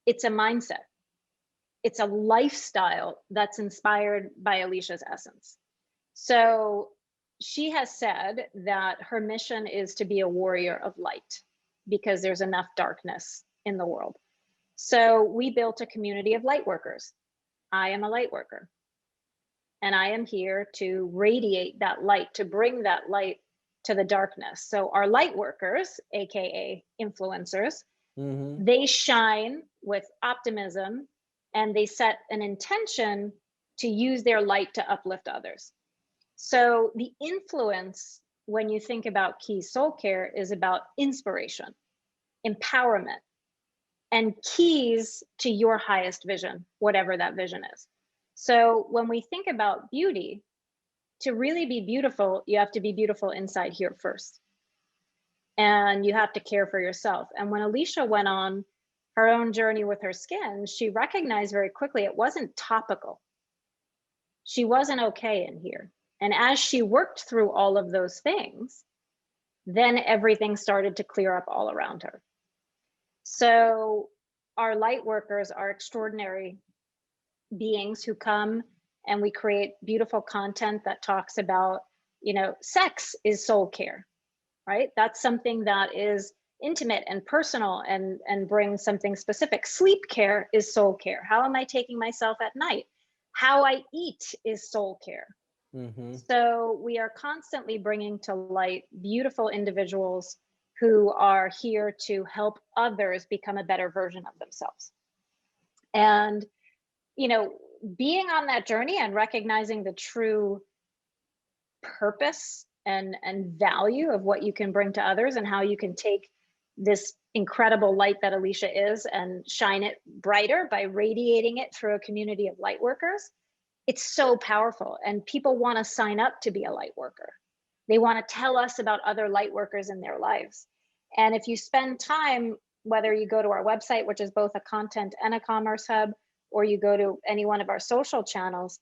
It's a mindset. It's a lifestyle that's inspired by Alicia's essence. So she has said that her mission is to be a warrior of light because there's enough darkness in the world. So we built a community of light workers. I am a light worker, and I am here to radiate that light, to bring that light to the darkness. So our light workers, AKA influencers, they shine with optimism and they set an intention to use their light to uplift others. So the influence, when you think about Keys Soulcare, is about inspiration, empowerment, and keys to your highest vision, whatever that vision is. So when we think about beauty, to really be beautiful, you have to be beautiful inside here first. And you have to care for yourself. And when Alicia went on her own journey with her skin, she recognized very quickly it wasn't topical. She wasn't okay in here. And as she worked through all of those things, then everything started to clear up all around her. So our light workers are extraordinary beings who come and we create beautiful content that talks about, sex is soul care, right? That's something that is intimate and personal and brings something specific. Sleep care is soul care. How am I taking myself at night? How I eat is soul care. So we are constantly bringing to light beautiful individuals who are here to help others become a better version of themselves. And, being on that journey and recognizing the true purpose and value of what you can bring to others and how you can take this incredible light that Alicia is and shine it brighter by radiating it through a community of light workers. It's so powerful, and people want to sign up to be a light worker. They want to tell us about other light workers in their lives. And if you spend time, whether you go to our website, which is both a content and a commerce hub, or you go to any one of our social channels,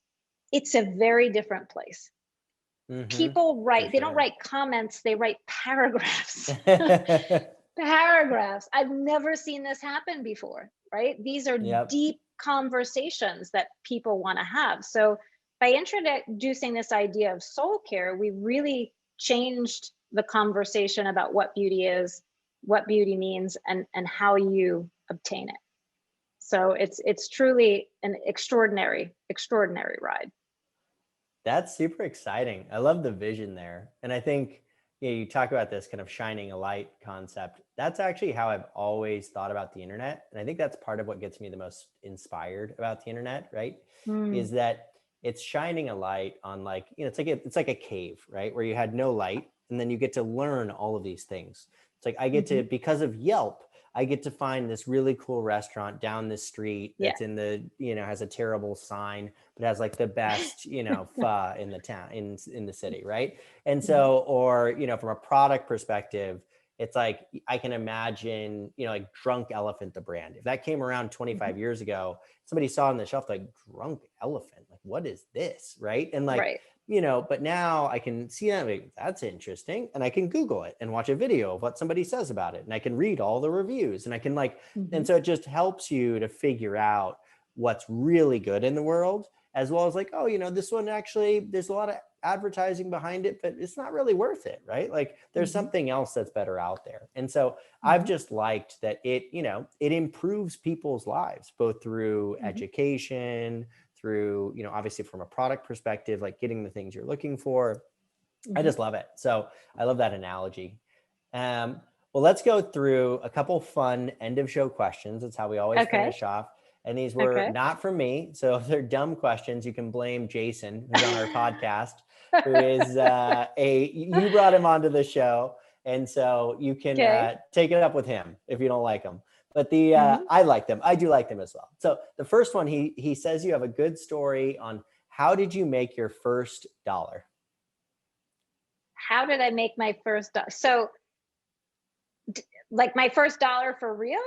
it's a very different place. People write, they don't write comments, they write paragraphs. Paragraphs. I've never seen this happen before, right? These are deep conversations that people want to have. So by introducing this idea of soul care, we really changed the conversation about what beauty is, what beauty means, and how you obtain it. So it's truly an extraordinary ride. That's super exciting. I love the vision there. And I think you talk about this kind of shining a light concept. That's actually how I've always thought about the internet. And I think that's part of what gets me the most inspired about the internet, right? Is that it's shining a light on it's like a cave, right? Where you had no light, and then you get to learn all of these things. It's like I get to, because of Yelp, I get to find this really cool restaurant down the street that's in the, has a terrible sign, but has like the best, pho in the town, in the city, right? And so, or, from a product perspective, it's like, I can imagine, like Drunk Elephant, the brand. If that came around 25 years ago, somebody saw on the shelf, like Drunk Elephant, like, what is this, right? And like, but now I can see that, like, that's interesting. And I can Google it and watch a video of what somebody says about it. And I can read all the reviews, and I can and so it just helps you to figure out what's really good in the world, as well as like, oh, this one actually, there's a lot of advertising behind it, but it's not really worth it, right? Like there's something else that's better out there. And so I've just liked that it, you know, it improves people's lives, both through education, through, you know, obviously from a product perspective, like getting the things you're looking for. I just love it. So I love that analogy. Well, let's go through a couple fun end of show questions. That's how we always finish off. And these were not from me. So if they're dumb questions, you can blame Jason, who's on our podcast, who is you brought him onto the show. And so you can take it up with him if you don't like him. But the I like them. I do like them as well. So the first one, he says you have a good story on how did you make your first dollar? How did I make my first dollar? So like my first dollar for real?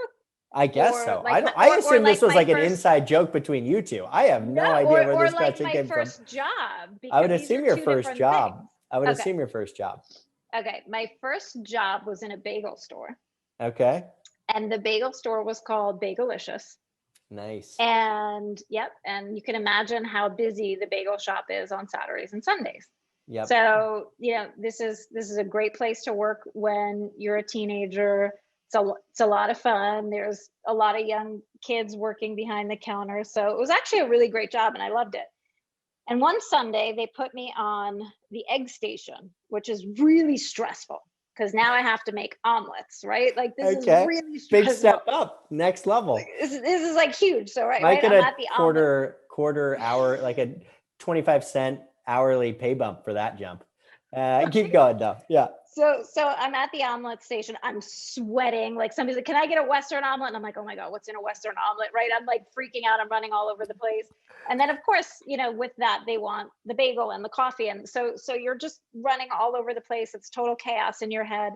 I guess so. I assume this was like an inside joke between you two. I have no idea where this question came from. Or like my first job. I would assume your first job. I would assume your first job. Okay. My first job was in a bagel store. Okay. And the bagel store was called Bagelicious. Nice. And and you can imagine how busy the bagel shop is on Saturdays and Sundays. Yep. So, you know, this is a great place to work when you're a teenager. It's a lot of fun. There's a lot of young kids working behind the counter. So it was actually a really great job and I loved it. And one Sunday they put me on the egg station, which is really stressful because now I have to make omelets, right? Like this is really stressful. Big step up, next level. This is like huge. So I'm at the quarter hour, like a 25-cent hourly pay bump for that jump. Keep going though. Yeah. So I'm at the omelet station. I'm sweating. Like somebody's like, "Can I get a Western omelet?" And I'm like, "Oh my God, what's in a Western omelet?" Right? I'm like freaking out. I'm running all over the place. And then of course, you know, with that, they want the bagel and the coffee. And so you're just running all over the place. It's total chaos in your head.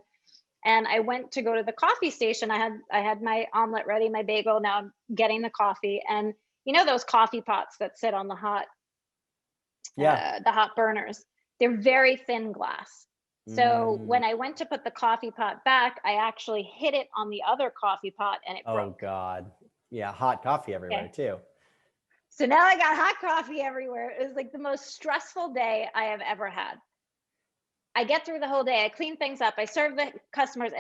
And I went to go to the coffee station. I had my omelet ready, my bagel. Now I'm getting the coffee. And you know those coffee pots that sit on the hot burners. They're very thin glass. So when I went to put the coffee pot back, I actually hit it on the other coffee pot and it broke. Oh God. Yeah. Hot coffee everywhere too. So now I got hot coffee everywhere. It was like the most stressful day I have ever had. I get through the whole day. I clean things up. I serve the customers,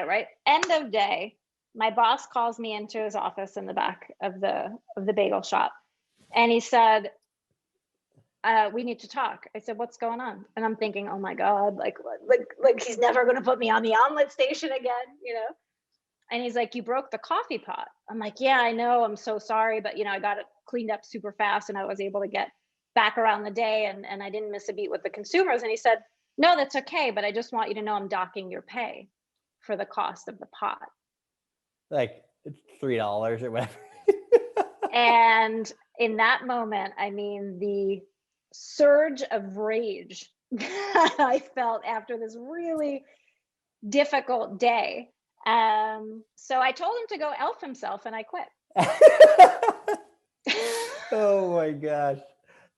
right? End of day, my boss calls me into his office in the back of the bagel shop. And he said, we need to talk. I said, what's going on? And I'm thinking, oh my God, like he's never going to put me on the omelet station again, you know? And he's like, you broke the coffee pot. I'm like, yeah, I know. I'm so sorry. But, you know, I got it cleaned up super fast and I was able to get back around the day and I didn't miss a beat with the consumers. And he said, no, that's okay. But I just want you to know I'm docking your pay for the cost of the pot. Like $3 or whatever. And in that moment, I mean, the surge of rage I felt after this really difficult day. So I told him to go E.L.F. himself and I quit. Oh my gosh.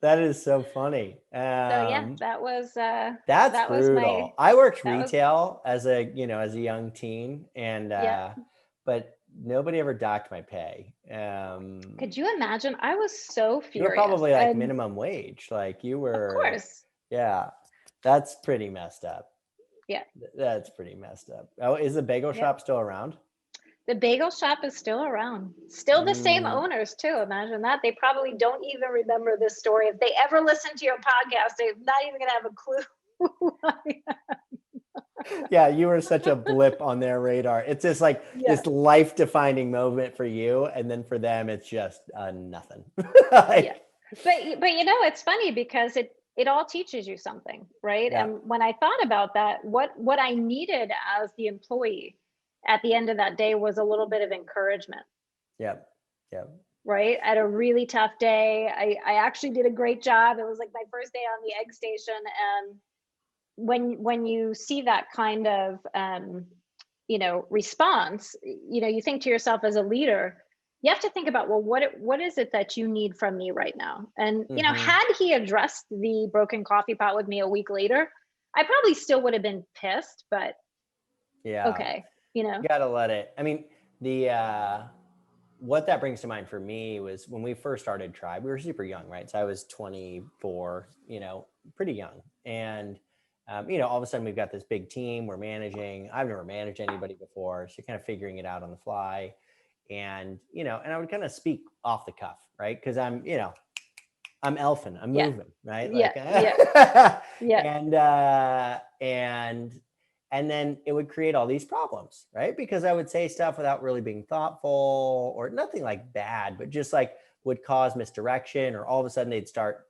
That is so funny. That was brutal. I worked retail as a young teen and but nobody ever docked my pay. Could you imagine? I was so furious. You were probably like minimum wage. Like you were. Of course. Yeah. That's pretty messed up. Yeah. That's pretty messed up. Oh, is the bagel shop still around? The bagel shop is still around. Still the same owners too. Imagine that. They probably don't even remember this story. If they ever listen to your podcast, they're not even going to have a clue who I am. Yeah, you were such a blip on their radar. It's just like this life-defining moment for you, and then for them, it's just nothing. But you know, it's funny because it all teaches you something, right? Yeah. And when I thought about that, what I needed as the employee at the end of that day was a little bit of encouragement. Yeah. Right. I had a really tough day. I actually did a great job. It was like my first day on the egg station. And when you see that kind of, response, you think to yourself as a leader, you have to think about, well, what is it that you need from me right now? And, had he addressed the broken coffee pot with me a week later, I probably still would have been pissed, but okay. You gotta let it. I mean, what that brings to mind for me was when we first started Tribe, we were super young, right? So I was 24, pretty young. And, all of a sudden we've got this big team we're managing. I've never managed anybody before. So kind of figuring it out on the fly. And, and I would kind of speak off the cuff, right? Because I'm elfing, I'm moving, right? And then it would create all these problems, right? Because I would say stuff without really being thoughtful, or nothing like bad, but just like would cause misdirection, or all of a sudden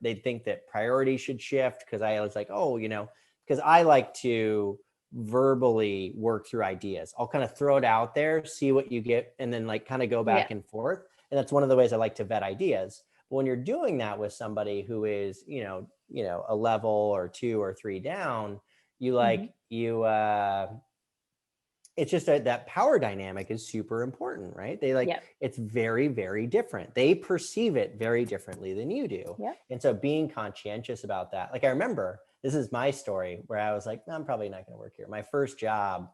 they'd think that priorities should shift. Cause I was like, because I like to verbally work through ideas. I'll kind of throw it out there, see what you get, and then like kind of go back and forth. And that's one of the ways I like to vet ideas. But when you're doing that with somebody who is, a level or 2 or 3 down, it's just that power dynamic is super important, right? It's very, very different. They perceive it very differently than you do. Yep. And so being conscientious about that, like I remember, this is my story where I was like, no, I'm probably not going to work here. My first job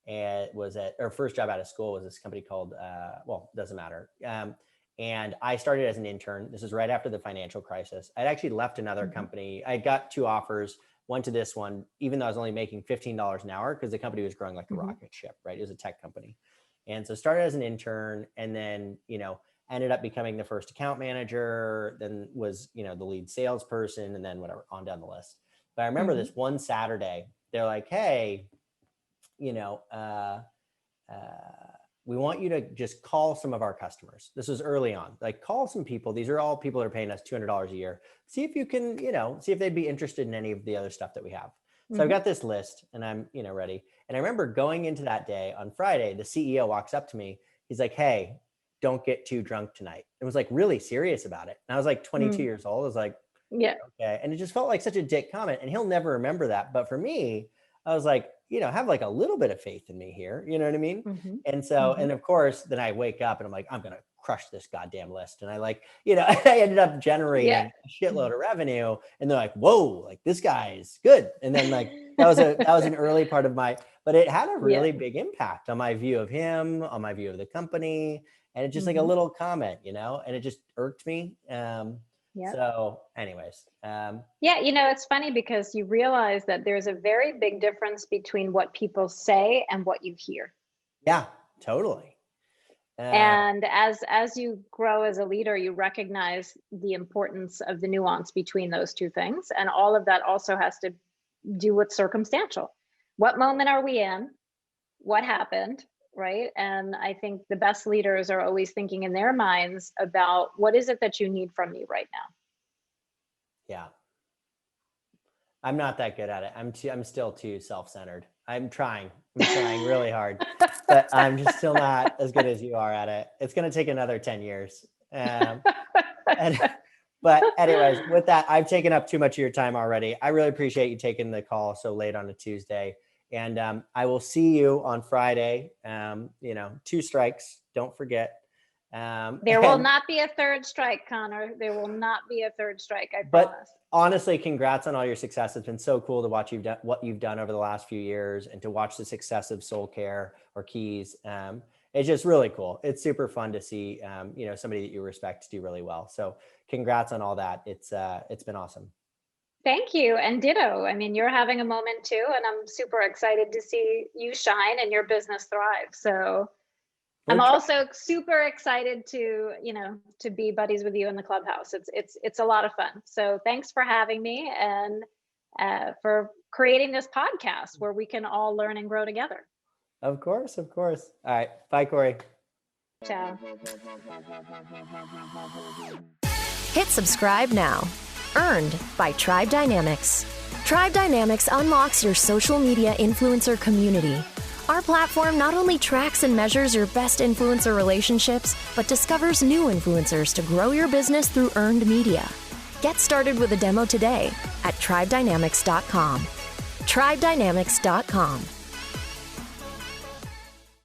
first job out of school was this company called, doesn't matter. And I started as an intern. This is right after the financial crisis. I'd actually left another company. I got 2 offers, went to this one, even though I was only making $15 an hour because the company was growing like a rocket ship, right? It was a tech company. And so started as an intern, and then, ended up becoming the first account manager, then was, the lead salesperson, and then whatever, on down the list. But I remember this one Saturday, they're like, hey, we want you to just call some of our customers. This was early on, like call some people. These are all people that are paying us $200 a year. See if you can, see if they'd be interested in any of the other stuff that we have. So I've got this list, and I'm, ready. And I remember going into that day on Friday, the CEO walks up to me. He's like, hey, don't get too drunk tonight. It was like really serious about it. And I was like 22 years old. I was like, okay. And it just felt like such a dick comment, and he'll never remember that. But for me, I was like, have like a little bit of faith in me here. You know what I mean? And so, and of course, then I wake up and I'm like, I'm going to crush this goddamn list. And I like, I ended up generating a shitload of revenue, and they're like, whoa, like this guy is good. And then like, that was an early part of but it had a really big impact on my view of him, on my view of the company. And it's just like a little comment, and it just irked me. So anyways. It's funny because you realize that there's a very big difference between what people say and what you hear. Yeah, totally. And as you grow as a leader, you recognize the importance of the nuance between those two things. And all of that also has to do with circumstantial. What moment are we in? What happened? Right. And I think the best leaders are always thinking in their minds about what is it that you need from me right now. Yeah. I'm not that good at it. I'm still too self-centered. I'm trying really hard, but I'm just still not as good as you are at it. It's going to take another 10 years. But anyways, with that, I've taken up too much of your time already. I really appreciate you taking the call so late on a Tuesday. And I will see you on Friday. 2 strikes. Don't forget. There will not be a third strike, Conor. There will not be a third strike. I promise. But honestly, congrats on all your success. It's been so cool to watch what you've done over the last few years, and to watch the success of Soulcare or Keys. It's just really cool. It's super fun to see, somebody that you respect do really well. So congrats on all that. It's been awesome. Thank you. And ditto. I mean, you're having a moment too, and I'm super excited to see you shine and your business thrive. So I'm also super excited to be buddies with you in the clubhouse. It's a lot of fun. So thanks for having me, and for creating this podcast where we can all learn and grow together. Of course. All right. Bye, Kory. Ciao. Hit subscribe now. Earned by Tribe Dynamics. Tribe Dynamics unlocks your social media influencer community. Our platform not only tracks and measures your best influencer relationships, but discovers new influencers to grow your business through earned media. Get started with a demo today at tribedynamics.com. tribedynamics.com.